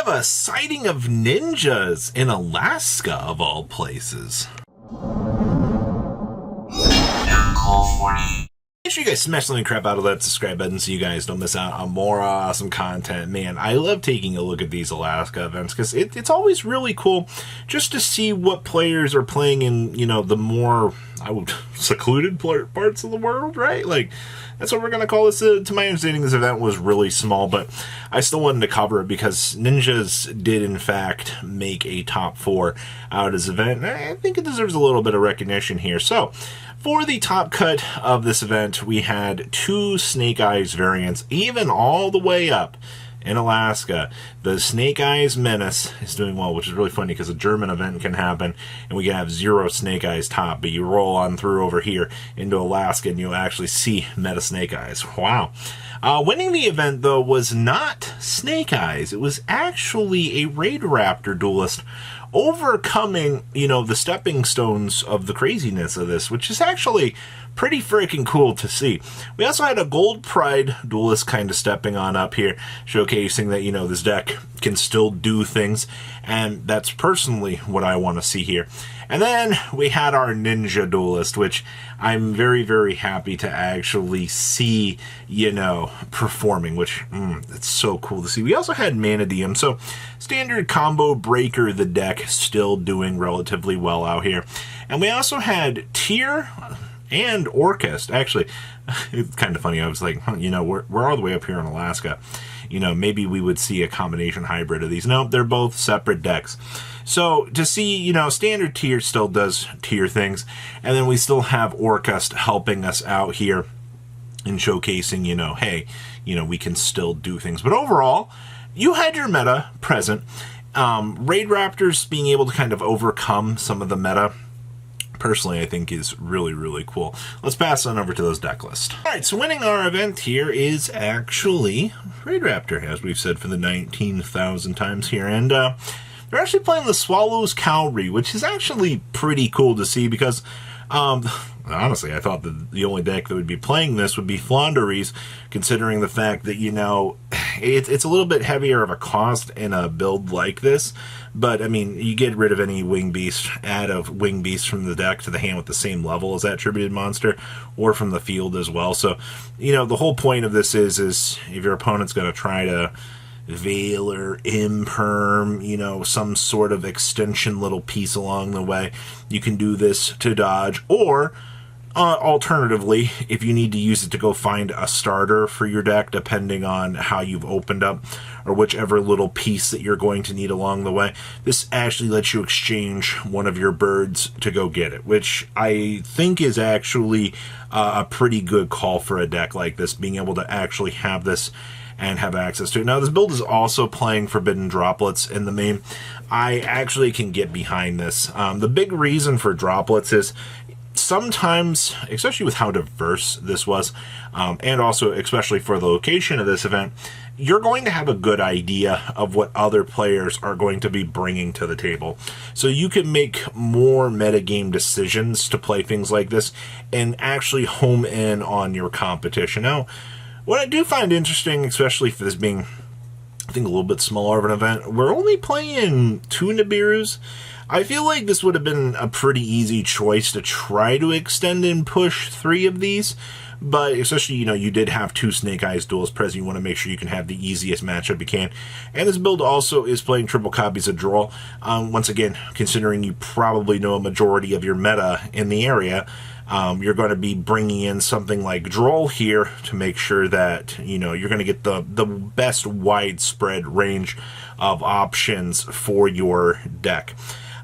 have a sighting of ninjas in Alaska, of all places. Make sure you guys smash the crap out of that subscribe button so you guys don't miss out on more awesome content. Man, I love taking a look at these Alaska events because it's always really cool just to see what players are playing in, you know, the more secluded parts of the world, right? Like, that's what we're going to call this. To my understanding, this event was really small, but I still wanted to cover it because Ninjas did, in fact, make a top 4 out of this event. And I think it deserves a little bit of recognition here. So, for the top cut of this event, we had 2 Snake Eyes variants, even all the way up in Alaska. The Snake Eyes Menace is doing well, which is really funny because a German event can happen and we can have 0 Snake Eyes top, but you roll on through over here into Alaska and you'll actually see Meta Snake Eyes. Wow. Winning the event, though, was not Snake Eyes. It was actually a Raidraptor duelist overcoming, you know, the stepping stones of the craziness of this, which is actually pretty freaking cool to see. We also had a Gold Pride duelist kind of stepping on up here, showcasing that, you know, this deck can still do things, and that's personally what I want to see here. And then we had our Ninja duelist, which I'm very, very happy to actually see, you know, performing, which it's so cool to see. We also had Manadium, so standard combo breaker, the deck still doing relatively well out here. And we also had Tyr and Orcust. Actually, it's kind of funny. I was like, you know, we're all the way up here in Alaska. You know, maybe we would see a combination hybrid of these. No, they're both separate decks. So to see, you know, standard Tyr still does Tyr things, and then we still have Orcust helping us out here in showcasing, you know, hey, you know, we can still do things. But overall, you had your meta present. Raidraptors being able to kind of overcome some of the meta, personally, I think is really, really cool. Let's pass on over to those deck lists. Alright, so winning our event here is actually Raidraptor, as we've said for the 19,000 times here. And they're actually playing the Swallow's Cavalry, which is actually pretty cool to see because, honestly, I thought that the only deck that would be playing this would be Flonderies, considering the fact that, you know, it's a little bit heavier of a cost in a build like this. But, I mean, you get rid of any Wing Beast, add a Wing Beast from the deck to the hand with the same level as that attributed monster, or from the field as well. So, you know, the whole point of this is if your opponent's going to try to Veil Imperm, you know, some sort of extension little piece along the way, you can do this to dodge, or alternatively, if you need to use it to go find a starter for your deck, depending on how you've opened up, or whichever little piece that you're going to need along the way, this actually lets you exchange one of your birds to go get it, which I think is actually a pretty good call for a deck like this, being able to actually have this and have access to it. Now, this build is also playing Forbidden Droplets in the main. I actually can get behind this. The big reason for Droplets is sometimes, especially with how diverse this was, and also especially for the location of this event, you're going to have a good idea of what other players are going to be bringing to the table. So you can make more metagame decisions to play things like this and actually home in on your competition. Now, what I do find interesting, especially for this being, I think, a little bit smaller of an event, we're only playing 2 Nibirus. I feel like this would have been a pretty easy choice to try to extend and push 3 of these, but especially, you know, you did have 2 Snake Eyes duels present. You want to make sure you can have the easiest matchup you can. And this build also is playing triple copies of Droll. Once again, considering you probably know a majority of your meta in the area, you're going to be bringing in something like Droll here to make sure that, you know, you're going to get the best widespread range of options for your deck.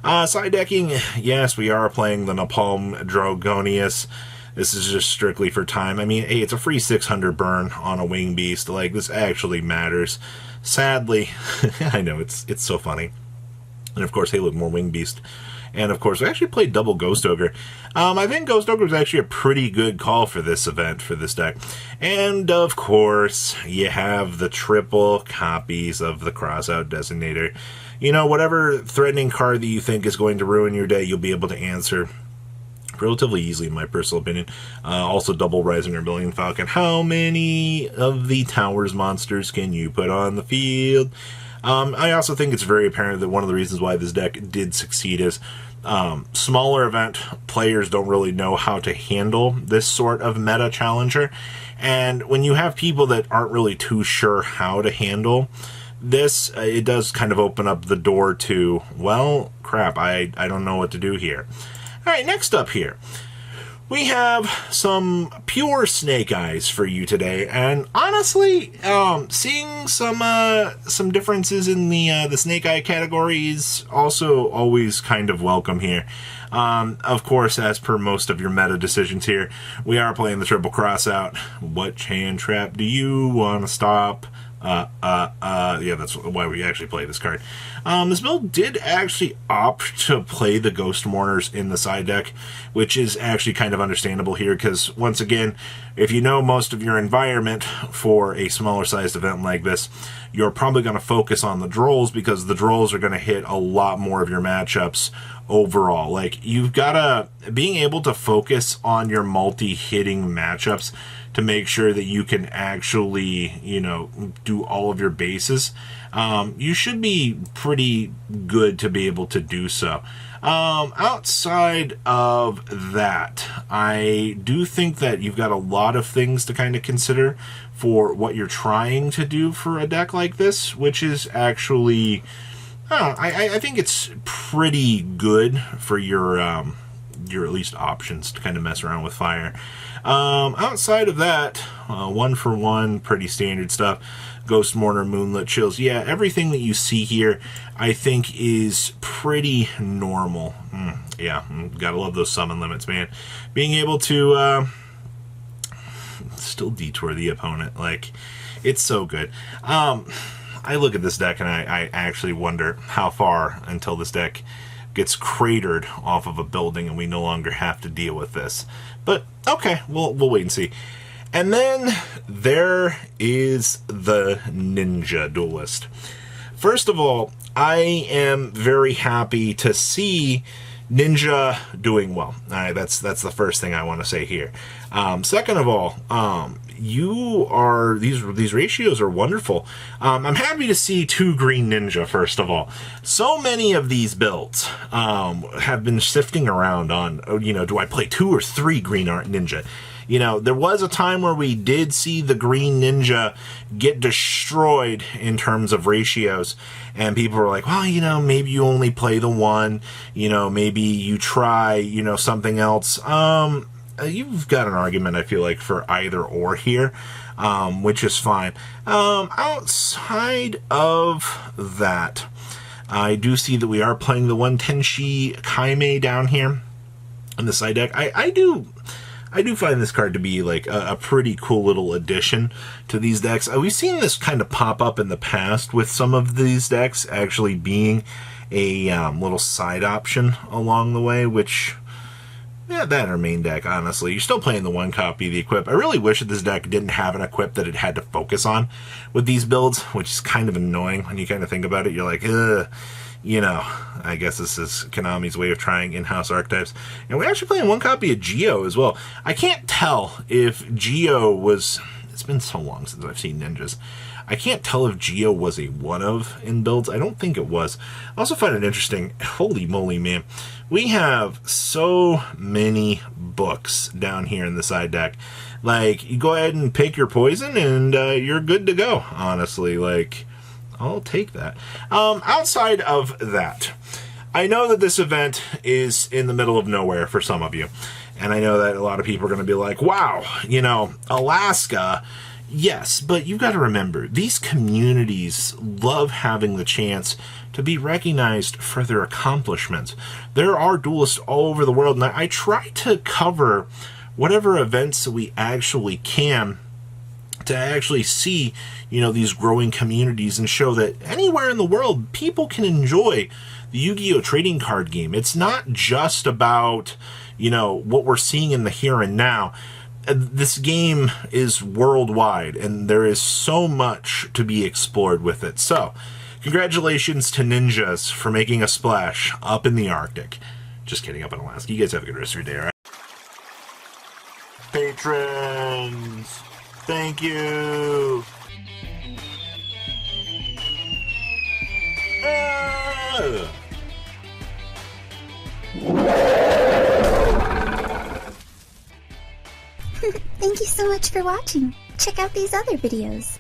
Side decking, yes, we are playing the Napalm Dragonius. This is just strictly for time. I mean, hey, it's a free 600 burn on a Wing Beast. Like, this actually matters. Sadly, I know, it's so funny. And of course, hey, look, more Wing Beast. And of course, we actually played double Ghost Ogre. I think Ghost Ogre was actually a pretty good call for this event, for this deck. And of course, you have the triple copies of the Crossout Designator. You know, whatever threatening card that you think is going to ruin your day, you'll be able to answer relatively easily, in my personal opinion. Also, double Rising Rebellion Falcon. How many of the Towers monsters can you put on the field? I also think it's very apparent that one of the reasons why this deck did succeed is smaller event players don't really know how to handle this sort of meta challenger. And when you have people that aren't really too sure how to handle this, it does kind of open up the door to, well, crap, I don't know what to do here. All right, next up here, we have some pure Snake Eyes for you today, and honestly, seeing some differences in the Snake Eye categories also always kind of welcome here. Of course, as per most of your meta decisions here, we are playing the Triple Cross out. What hand trap do you want to stop? Yeah, that's why we actually play this card. This build did actually opt to play the Ghost Mourners in the side deck, which is actually kind of understandable here, because once again, if you know most of your environment for a smaller sized event like this, you're probably going to focus on the Drolls, because the Drolls are going to hit a lot more of your matchups overall. Like, you've got to, being able to focus on your multi-hitting matchups to make sure that you can actually, you know, do all of your bases, you should be pretty good to be able to do so. Outside of that, I do think that you've got a lot of things to kind of consider for what you're trying to do for a deck like this, which is actually, I think it's pretty good for your at least options to kind of mess around with fire. Outside of that, 1-for-1, pretty standard stuff. Ghost Mourner, Moonlit Chills. Yeah, everything that you see here, I think, is pretty normal. Yeah, gotta love those summon limits, man. Being able to still detour the opponent, like, it's so good. I look at this deck and I actually wonder how far until this deck gets cratered off of a building and we no longer have to deal with this. But okay, we'll wait and see. And then there is the Ninja Duelist. First of all, I am very happy to see Ninja doing well. That's the first thing I want to say here. Second of all, these ratios are wonderful. I'm happy to see 2 Green Ninja, first of all. So many of these builds have been sifting around on, you know, do I play 2 or 3 Green Ninja? You know, there was a time where we did see the Green Ninja get destroyed in terms of ratios, and people were like, well, you know, maybe you only play the 1, you know, maybe you try, you know, something else. You've got an argument, I feel like, for either or here, which is fine. Outside of that, I do see that we are playing the 1 Tenshi Kaimei down here in the side deck. I do find this card to be like a pretty cool little addition to these decks. We've seen this kind of pop up in the past with some of these decks actually being a little side option along the way, which, yeah, that or main deck, honestly. You're still playing the 1 copy of the equip. I really wish that this deck didn't have an equip that it had to focus on with these builds, which is kind of annoying when you kind of think about it. You're like, ugh. You know, I guess this is Konami's way of trying in-house archetypes. And we're actually playing 1 copy of Geo as well. I can't tell if Geo was... It's been so long since I've seen ninjas. I can't tell if Geo was a one-of in builds. I don't think it was. I also find it interesting. Holy moly, man. We have so many books down here in the side deck. Like, you go ahead and pick your poison and you're good to go, honestly. Like, I'll take that. Outside of that, I know that this event is in the middle of nowhere for some of you. And I know that a lot of people are going to be like, wow, you know, Alaska, yes. But you've got to remember, these communities love having the chance to be recognized for their accomplishments. There are duelists all over the world, and I try to cover whatever events we actually can to actually see, you know, these growing communities and show that anywhere in the world, people can enjoy the Yu-Gi-Oh! Trading card game. It's not just about, you know, what we're seeing in the here and now. This game is worldwide, and there is so much to be explored with it. So, congratulations to Ninjas for making a splash up in the Arctic. Just kidding, up in Alaska. You guys have a good rest of your day, all right? Patrons! Thank you. Thank you so much for watching. Check out these other videos.